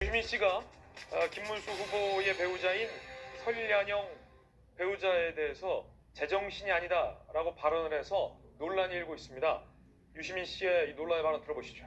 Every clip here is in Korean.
유시민 씨가 김문수 후보의 배우자인 설ян영 배우자에 대해서 제정신이 아니다라고 발언을 해서 논란이 일고 있습니다. 유시민 씨의 이 논란의 발언 들어보시죠.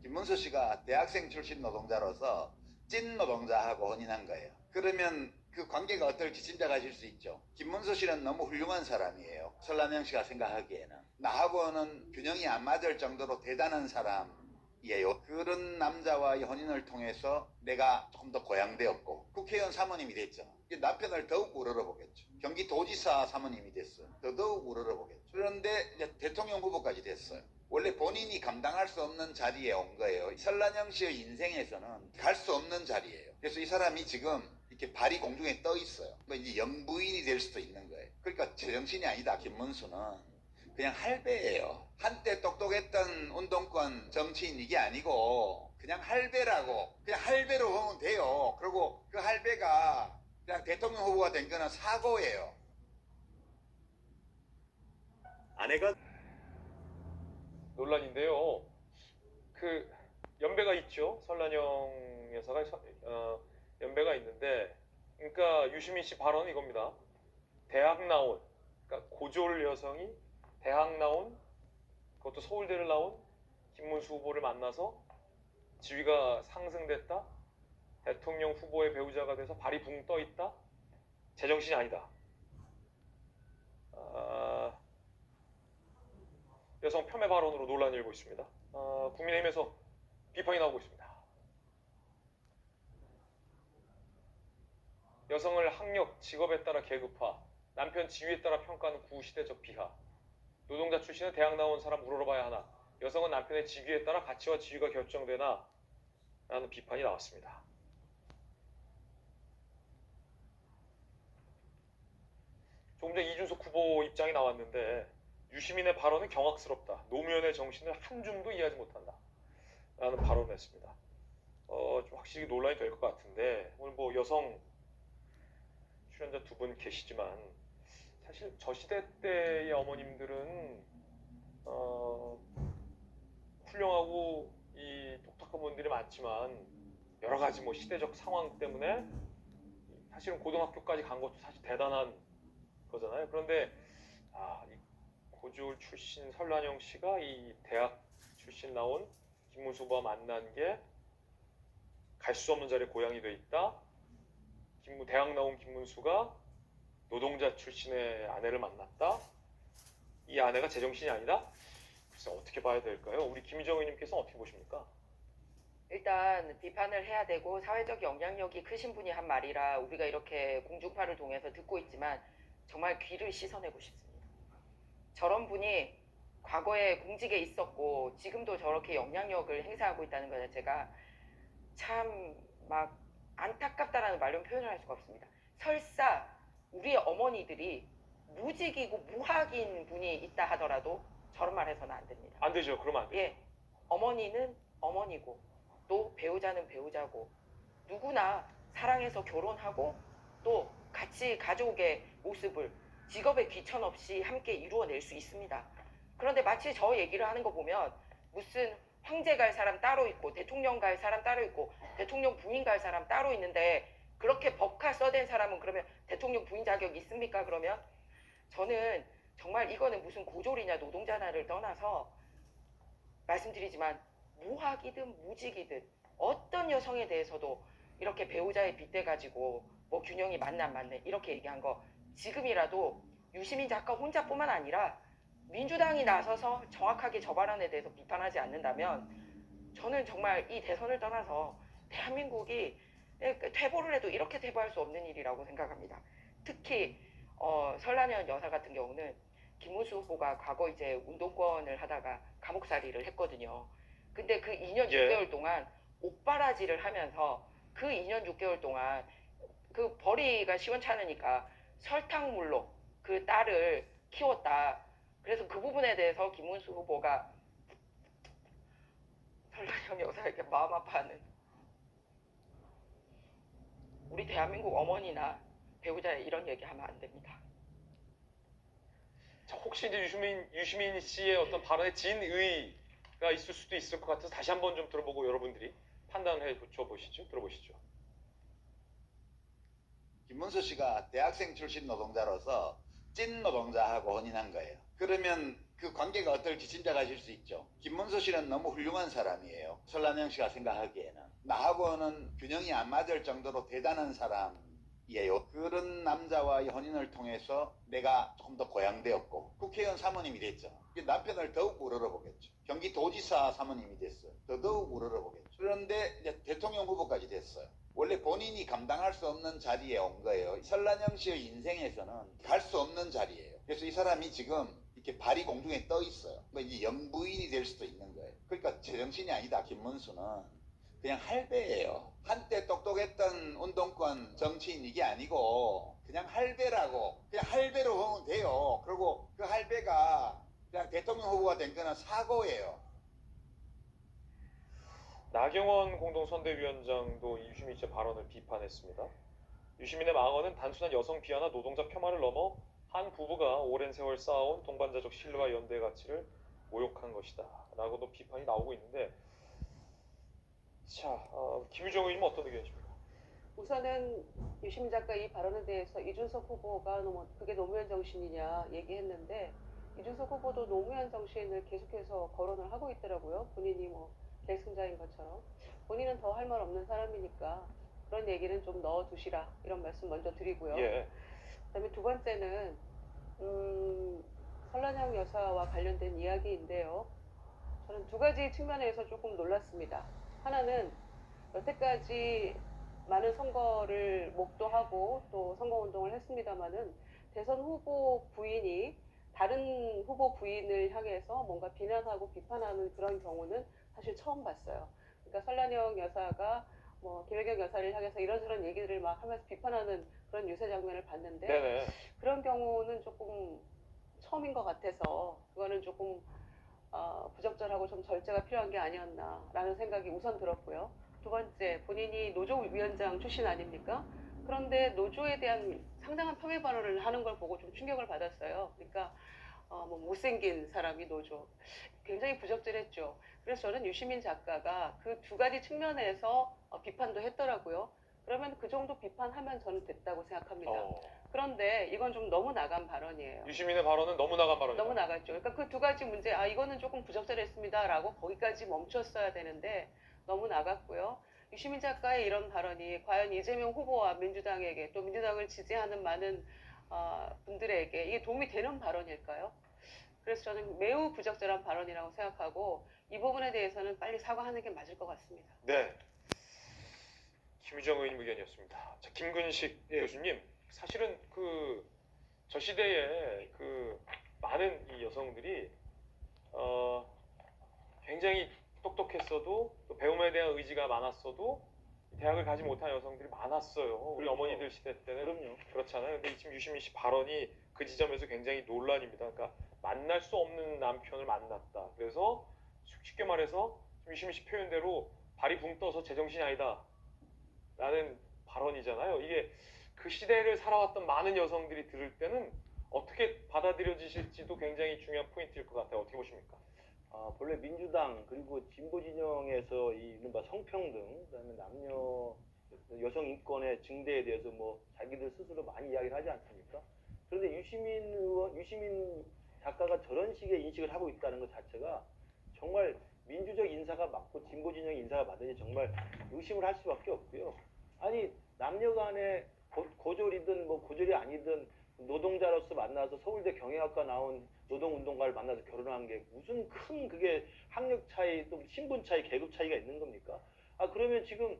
김문수 씨가 대학생 출신 노동자로서 찐 노동자하고 혼인한 거예요. 그러면 그 관계가 어떨지 짐작하실 수 있죠. 김문수 씨는 너무 훌륭한 사람이에요. 설란영 씨가 생각하기에는. 나하고는 균형이 안 맞을 정도로 대단한 사람이에요. 그런 남자와의 혼인을 통해서 내가 조금 더 고양되었고 국회의원 사모님이 됐죠. 남편을 더욱 우러러보겠죠. 경기도지사 사모님이 됐어요. 더더욱 우러러보겠죠. 그런데 이제 대통령 후보까지 됐어요. 원래 본인이 감당할 수 없는 자리에 온 거예요. 설란영 씨의 인생에서는 갈 수 없는 자리예요. 그래서 이 사람이 지금 이렇게 발이 공중에 떠 있어요. 이제 영부인이 될 수도 있는 거예요. 그러니까 제정신이 아니다. 김문수는 그냥 할배예요. 한때 똑똑했던 운동권 정치인 이게 아니고 그냥 할배라고, 그냥 할배로 보면 돼요. 그리고 그 할배가 그냥 대통령 후보가 된 거는 사고예요. 아내가 논란인데요. 그 연배가 있죠. 설란영 여사가 연배가 있는데, 그러니까 유시민 씨 발언은 이겁니다. 대학 나온, 그러니까 고졸 여성이 대학 나온, 그것도 서울대를 나온 김문수 후보를 만나서 지위가 상승됐다, 대통령 후보의 배우자가 돼서 발이 붕 떠 있다, 제정신이 아니다. 여성 폄훼 발언으로 논란이 일고 있습니다. 국민의힘에서 비판이 나오고 있습니다. 여성을 학력, 직업에 따라 계급화, 남편 지위에 따라 평가하는 구시대적 비하, 노동자 출신은 대학 나온 사람 우러러봐야 하나, 여성은 남편의 직위에 따라 가치와 지위가 결정되나 라는 비판이 나왔습니다. 조금 전 이준석 후보 입장이 나왔는데, 유시민의 발언은 경악스럽다. 노무현의 정신을 한 줌도 이해하지 못한다 라는 발언을 했습니다. 좀 확실히 논란이 될 것 같은데, 오늘 뭐 여성 출연자 두 분 계시지만 사실 저 시대 때의 어머님들은 훌륭하고 이 독특한 분들이 많지만 여러 가지 뭐 시대적 상황 때문에 사실은 고등학교까지 간 것도 사실 대단한 거잖아요. 그런데 이 고졸 출신 설란영 씨가 이 대학 출신 나온 김문수 후보와 만난 게 갈 수 없는 자리에 고향이 돼 있다. 대학 나온 김문수가 노동자 출신의 아내를 만났다. 이 아내가 제정신이 아니다. 글쎄 어떻게 봐야 될까요? 우리 김희정 의원님께서 어떻게 보십니까? 일단 비판을 해야 되고 사회적 영향력이 크신 분이 한 말이라 우리가 이렇게 공중파를 통해서 듣고 있지만 정말 귀를 씻어내고 싶습니다. 저런 분이 과거에 공직에 있었고 지금도 저렇게 영향력을 행사하고 있다는 것 자체가 참 막 안타깝다라는 말로 표현을 할 수가 없습니다. 설사 우리 어머니들이 무직이고 무학인 분이 있다 하더라도 저런 말 해서는 안 됩니다. 안 되죠. 그러면 안 돼요. 예, 어머니는 어머니고 또 배우자는 배우자고 누구나 사랑해서 결혼하고 또 같이 가족의 모습을 직업에 귀천 없이 함께 이루어낼 수 있습니다. 그런데 마치 저 얘기를 하는 거 보면 무슨 황제 갈 사람 따로 있고 대통령 갈 사람 따로 있고 대통령 부인 갈 사람 따로 있는데 그렇게 법카 써댄 사람은 그러면 대통령 부인 자격 있습니까? 그러면 저는 정말 이거는 무슨 고졸이냐 노동자냐를 떠나서 말씀드리지만 무학이든 무직이든 어떤 여성에 대해서도 이렇게 배우자에 빗대가지고 뭐 균형이 맞나 안 맞네 이렇게 얘기한 거 지금이라도 유시민 작가 혼자뿐만 아니라 민주당이 나서서 정확하게 저 발언에 대해서 비판하지 않는다면 저는 정말 이 대선을 떠나서 대한민국이 퇴보를 해도 이렇게 퇴보할 수 없는 일이라고 생각합니다. 특히 설란현 여사 같은 경우는 김문수 후보가 과거 이제 운동권을 하다가 감옥살이를 했거든요. 근데 그 2년 6개월 동안 옷바라지를 하면서 그 2년 6개월 동안 그 벌이가 시원찮으니까 설탕물로 그 딸을 키웠다. 그래서 그 부분에 대해서 김문수 후보가 설란현 여사에게 마음 아파하는 우리 대한민국 어머니나 배우자에 이런 얘기하면 안 됩니다. 자, 혹시 이제 유시민 씨의 어떤 발언에 진의 있을 수도 있을 것 같아서 다시 한번 좀 들어보고 여러분들이 판단해 보시죠. 들어보시죠. 김문수 씨가 대학생 출신 노동자로서 찐 노동자하고 혼인한 거예요. 그러면 그 관계가 어떨지 짐작하실 수 있죠. 김문수 씨는 너무 훌륭한 사람이에요. 설란영 씨가 생각하기에는. 나하고는 균형이 안 맞을 정도로 대단한 사람이에요. 그런 남자와의 혼인을 통해서 내가 조금 더 고양되었고 국회의원 사모님이 됐죠. 남편을 더욱 우러러보겠죠. 경기도지사 사모님이 됐어요. 더더욱 우러러보겠죠. 그런데 이제 대통령 후보까지 됐어요. 원래 본인이 감당할 수 없는 자리에 온 거예요. 설란영 씨의 인생에서는 갈 수 없는 자리예요. 그래서 이 사람이 지금 이렇게 발이 공중에 떠 있어요. 이제 영부인이 될 수도 있는 거예요. 그러니까 제정신이 아니다. 김문수는 그냥 할배예요. 한때 똑똑했던 운동권 정치인 이게 아니고 그냥 할배라고, 그냥 할배로 보면 돼요. 그리고 그 할배가 그냥 대통령 후보가 된 거는 사고예요. 나경원 공동선대위원장도 이 유시민 씨의 발언을 비판했습니다. 유시민의 망언은 단순한 여성 비하나 노동자 폄하를 넘어 한 부부가 오랜 세월 쌓아온 동반자적 신뢰와 연대의 가치를 모욕한 것이다 라고도 비판이 나오고 있는데, 자, 김유정 의원님 어떤 의견이십니까? 우선은 유시민 작가 이 발언에 대해서 이준석 후보가 그게 노무현 정신이냐 얘기했는데, 이준석 후보도 노무현 정신을 계속해서 거론을 하고 있더라고요. 본인이 계승자인 것처럼. 본인은 더 할 말 없는 사람이니까 그런 얘기는 좀 넣어두시라, 이런 말씀 먼저 드리고요. 예. 그다음에 두 번째는 설란영 여사와 관련된 이야기인데요. 저는 두 가지 측면에서 조금 놀랐습니다. 하나는 여태까지 많은 선거를 목도하고 또 선거운동을 했습니다마는 대선 후보 부인이 다른 후보 부인을 향해서 뭔가 비난하고 비판하는 그런 경우는 사실 처음 봤어요. 그러니까 설란영 여사가 김혜경 여사를 향해서 이런저런 얘기들을 막 하면서 비판하는 그런 유세 장면을 봤는데, 네네. 그런 경우는 조금 처음인 것 같아서 그거는 조금 부적절하고 좀 절제가 필요한 게 아니었나라는 생각이 우선 들었고요. 두 번째, 본인이 노조위원장 출신 아닙니까? 그런데 노조에 대한 상당한 폄훼 발언을 하는 걸 보고 좀 충격을 받았어요. 그러니까 못생긴 사람이 노조, 굉장히 부적절했죠. 그래서 저는 유시민 작가가 그 두 가지 측면에서 비판도 했더라고요. 그러면 그 정도 비판하면 저는 됐다고 생각합니다. 그런데 이건 좀 너무 나간 발언이에요. 유시민의 발언은 너무 나간 발언이다. 너무 나갔죠. 그러니까 그 두 가지 문제, 이거는 조금 부적절했습니다라고 거기까지 멈췄어야 되는데 너무 나갔고요. 유시민 작가의 이런 발언이 과연 이재명 후보와 민주당에게, 또 민주당을 지지하는 많은 분들에게 이게 도움이 되는 발언일까요? 그래서 저는 매우 부적절한 발언이라고 생각하고 이 부분에 대해서는 빨리 사과하는 게 맞을 것 같습니다. 네. 김유정 의원님 의견이었습니다. 자, 김근식 교수님, 사실은 저 시대에 많은 이 여성들이 굉장히 똑똑했어도 또 배움에 대한 의지가 많았어도 대학을 가지 못한 여성들이 많았어요. 우리 그렇죠. 어머니들 시대 때는 그럼요. 그렇잖아요. 근데 지금 유시민 씨 발언이 그 지점에서 굉장히 논란입니다. 그러니까 만날 수 없는 남편을 만났다. 그래서 쉽게 말해서 유시민 씨 표현대로 발이 붕 떠서 제정신이 아니다 라는 발언이잖아요. 이게 그 시대를 살아왔던 많은 여성들이 들을 때는 어떻게 받아들여지실지도 굉장히 중요한 포인트일 것 같아요. 어떻게 보십니까? 본래 민주당 그리고 진보 진영에서 이 이른바 성평등, 그다음에 남녀 여성 인권의 증대에 대해서 자기들 스스로 많이 이야기를 하지 않습니까? 그런데 유시민 작가가 저런 식의 인식을 하고 있다는 것 자체가 정말 민주적 인사가 맞고 진보 진영의 인사가 맞는지 정말 의심을 할 수밖에 없고요. 아니, 남녀 간에 고졸이든 고졸이 아니든 노동자로서 만나서 서울대 경영학과 나온 노동운동가를 만나서 결혼한 게 무슨 큰 그게 학력 차이, 또 신분 차이, 계급 차이가 있는 겁니까? 그러면 지금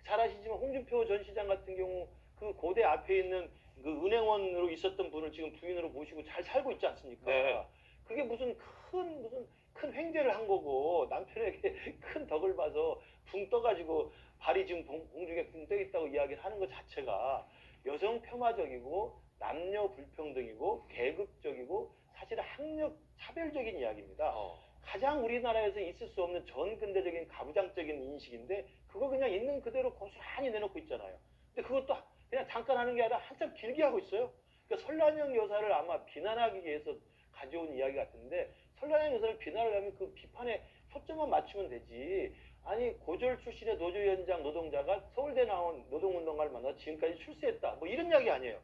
잘 아시지만 홍준표 전 시장 같은 경우 그 고대 앞에 있는 그 은행원으로 있었던 분을 지금 부인으로 모시고 잘 살고 있지 않습니까? 네. 그게 무슨 큰 횡재를 한 거고, 남편에게 큰 덕을 봐서 붕 떠가지고 발이 지금 공중에 붕 떠 있다고 이야기를 하는 것 자체가 여성 폄하적이고 남녀 불평등이고 계급적이고 사실은 학력 차별적인 이야기입니다. 가장 우리나라에서 있을 수 없는 전근대적인 가부장적인 인식인데 그거 그냥 있는 그대로 고스란히 내놓고 있잖아요. 근데 그것도 그냥 잠깐 하는 게 아니라 한참 길게 하고 있어요. 그러니까 설란영 여사를 아마 비난하기 위해서 가져온 이야기 같은데, 설란영 여사를 비난을 하면 그 비판의 초점만 맞추면 되지. 아니 고졸 출신의 노조위원장 노동자가 서울대 나온 노동운동가를 만나 지금까지 출세했다. 뭐 이런 이야기 아니에요.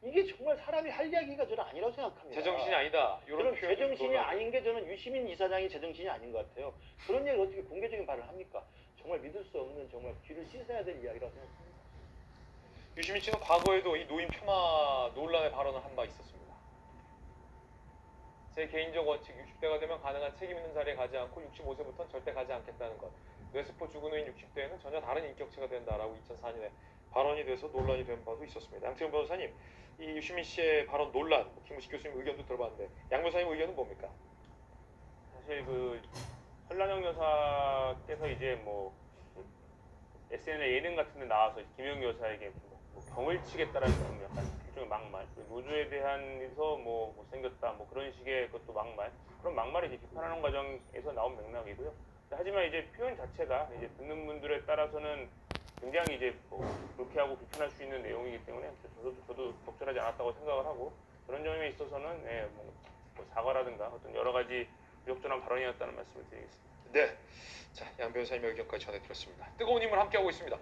이게 정말 사람이 할 이야기가 저는 아니라고 생각합니다. 제정신이 아니다. 이런 저는 표현이 제정신이 놀라워요. 아닌 게 저는 유시민 이사장이 제정신이 아닌 것 같아요. 그런 얘기를 어떻게 공개적인 발언을 합니까? 정말 믿을 수 없는 정말 귀를 씻어야 될 이야기라고 생각합니다. 유시민 씨는 과거에도 이 노인 폄하 논란의 발언을 한 바 있었습니다. 제 개인적 원칙 60대가 되면 가능한 책임 있는 자리에 가지 않고 65세부터는 절대 가지 않겠다는 것. 뇌세포 죽은 후인 60대에는 전혀 다른 인격체가 된다라고 2004년에 발언이 돼서 논란이 된 바도 있었습니다. 양태훈 변호사님, 이 유시민 씨의 발언 논란, 김우식 교수님 의견도 들어봤는데 양 변호사님 의견은 뭡니까? 사실 그 현란영 여사께서 이제 뭐 SNL 예능 같은 데 나와서 김영 여사에게 뭐 병을 치겠다라는 그런 약간 일종의 막말, 노조에 대한해서 뭐 못생겼다 뭐 그런 식의 그것도 막말, 그런 막말을 이제 비판하는 과정에서 나온 맥락이고요. 하지만 이제 표현 자체가 이제 듣는 분들에 따라서는 굉장히 이제 뭐 불쾌하고 비판할 수 있는 내용이기 때문에 저도 적절하지 않았다고 생각을 하고, 그런 점에 있어서는 뭐 사과라든가 어떤 여러 가지 부적절한 발언이었다는 말씀을 드리겠습니다. 네. 자, 양 변호사님의 의견까지 전해드렸습니다. 뜨거운 힘을 함께하고 있습니다.